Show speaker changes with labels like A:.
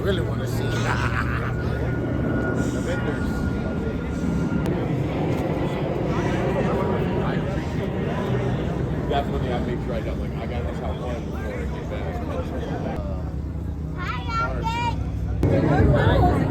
A: really want to see.
B: The vendors. Definitely, I make sure I don't like. I got this out one before I get back.
C: Hi, Alfie.